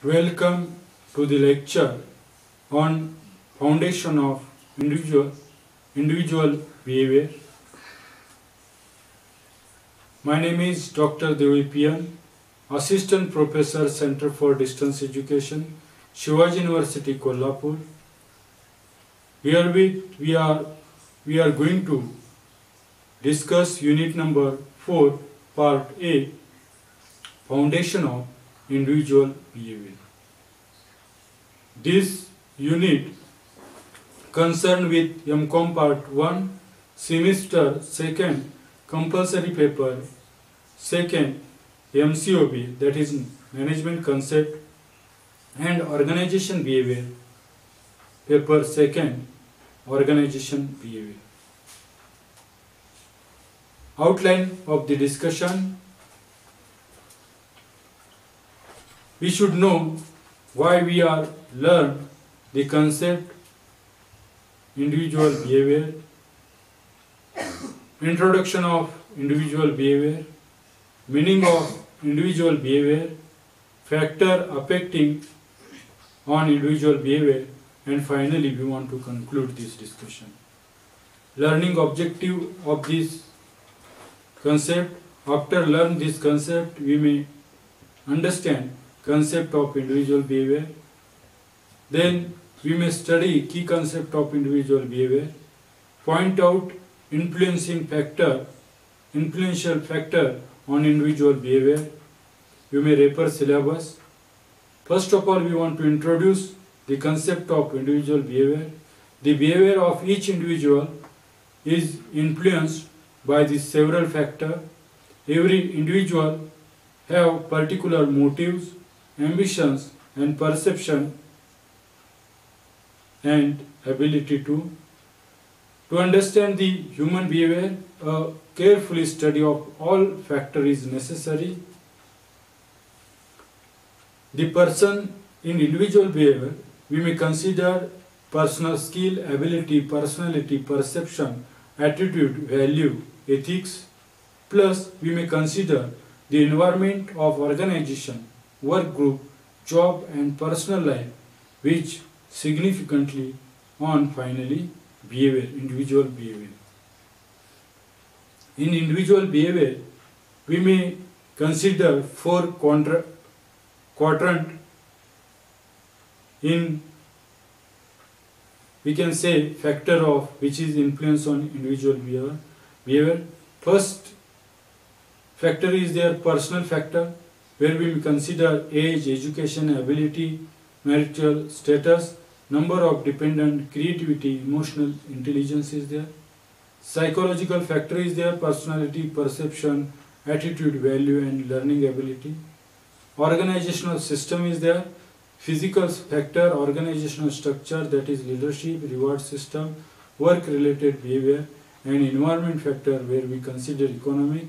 Welcome to the lecture on foundation of individual behavior. My name is Dr. Devi Pian, Assistant Professor, Center for Distance Education, Shivaji University, Kolhapur. Herewith we are going to discuss unit number 4, part A, foundation of individual behavior. This unit concerned with MCOM part 1, semester 2nd, compulsory paper 2nd, MCOB, that is management concept, and organization behavior paper 2nd, organization behavior. Outline of the discussion: we should know why we are learn the concept individual behavior, introduction of individual behavior, meaning of individual behavior, factor affecting on individual behavior, and finally we want to conclude this discussion. Learning objective of this concept: after learn this concept we may understand concept of individual behavior. Then we may study key concept of individual behavior, point out influential factor on individual behavior. You may refer syllabus. First of all, we want to introduce the concept of individual behavior. The behavior of each individual is influenced by the several factors. Every individual have particular motives, ambitions, and perception and ability to understand the human behavior. A careful study of all factors is necessary. The person in individual behavior, we may consider personal skill, ability, personality, perception, attitude, value, ethics, plus we may consider the environment of organization, work group, job and personal life, which significantly on finally behavior, individual behavior. In individual behavior, we may consider four quadrant in, we can say, factor of which is influence on individual behavior. First factor is their personal factor, where we consider age, education, ability, marital status, number of dependent, creativity, emotional intelligence is there. Psychological factor is there, personality, perception, attitude, value and learning ability. Organizational system is there, physical factor, organizational structure, that is leadership, reward system, work related behavior, and environment factor, where we consider economic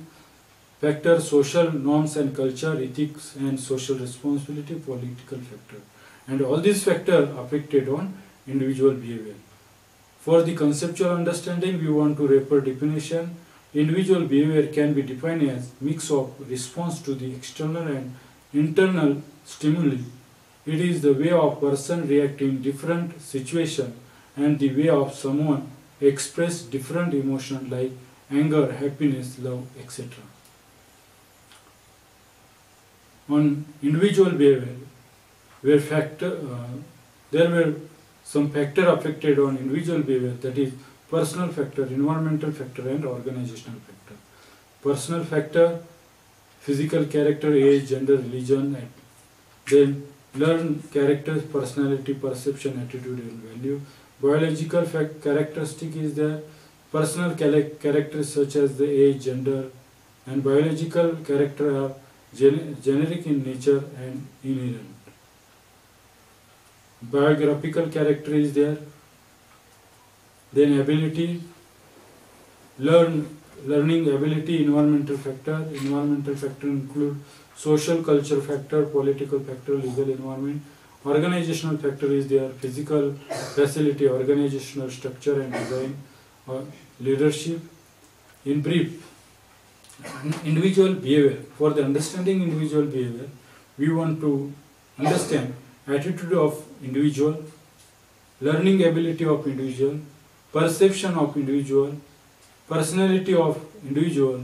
factor, social norms and culture, ethics and social responsibility, political factor. And all these factors affected on individual behavior. For the conceptual understanding, we want to refer definition. Individual behavior can be defined as mix of response to the external and internal stimuli. It is the way of person react in different situation and the way of someone express different emotion like anger, happiness, love, etc. On individual behavior, where there were some factor affected on individual behavior, that is personal factor, environmental factor and organizational factor. Personal factor, physical character, age, gender, religion, and then learn characters, personality, perception, attitude and value. Biological characteristic is there, personal characters such as the age, gender, and biological character are generic in nature and inherent. Biographical character is there. Then ability, learning ability, environmental factor. Environmental factor include social culture factor, political factor, legal environment. Organizational factor is there, physical facility, organizational structure and design, leadership. In brief, individual behavior. For the understanding individual behavior, we want to understand attitude of individual, learning ability of individual, perception of individual, personality of individual,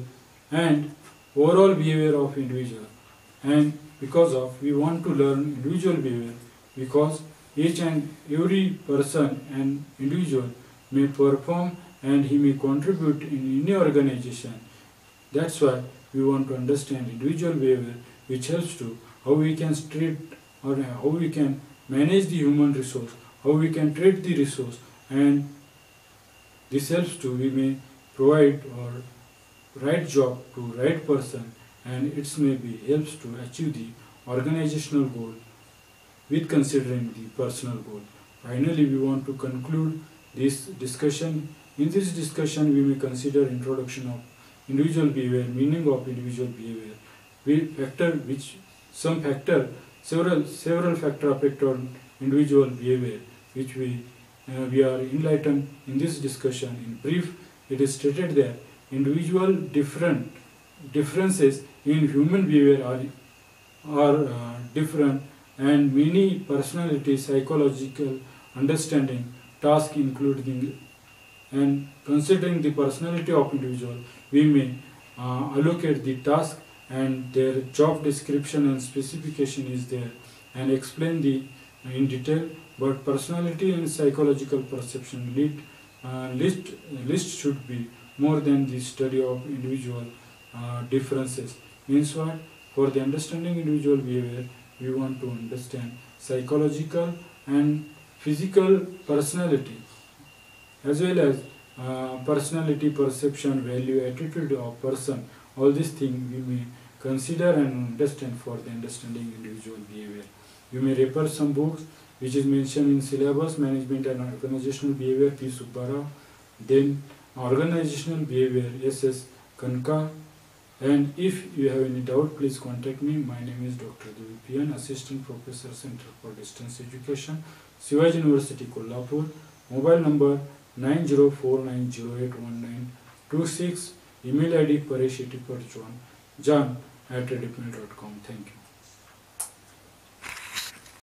and overall behavior of individual. And because of we want to learn individual behavior, because each and every person and individual may perform and he may contribute in any organization. That's why we want to understand individual behavior, which helps to how we can treat or how we can manage the human resource, how we can treat the resource, and this helps to we may provide or right job to right person, and it may be helps to achieve the organizational goal with considering the personal goal. Finally, we want to conclude this discussion. In this discussion, we may consider introduction of individual behavior, meaning of individual behavior, several factor affect on individual behavior, which we are enlightened in this discussion. In brief, it is stated that individual differences in human behavior are different, and many personality, psychological understanding, task including, and considering the personality of individual, we may allocate the task and their job description and specification is there and explain the in detail. But personality and psychological perception list should be more than the study of individual differences. Means what? For the understanding individual behavior, we want to understand psychological and physical personality, as well as personality, perception, value, attitude of person. All these things we may consider and understand for the understanding individual behavior. You may refer some books which is mentioned in syllabus, Management and Organizational Behavior, P. Subbarao, then Organizational Behavior, S.S. Kanka. And if you have any doubt, please contact me. My name is Dr. Devi PN, Assistant Professor, Center for Distance Education, Shivaji University, Kolhapur. Mobile number 9049081926. Email ID pareshitiparjan@redipmail.com. Thank you.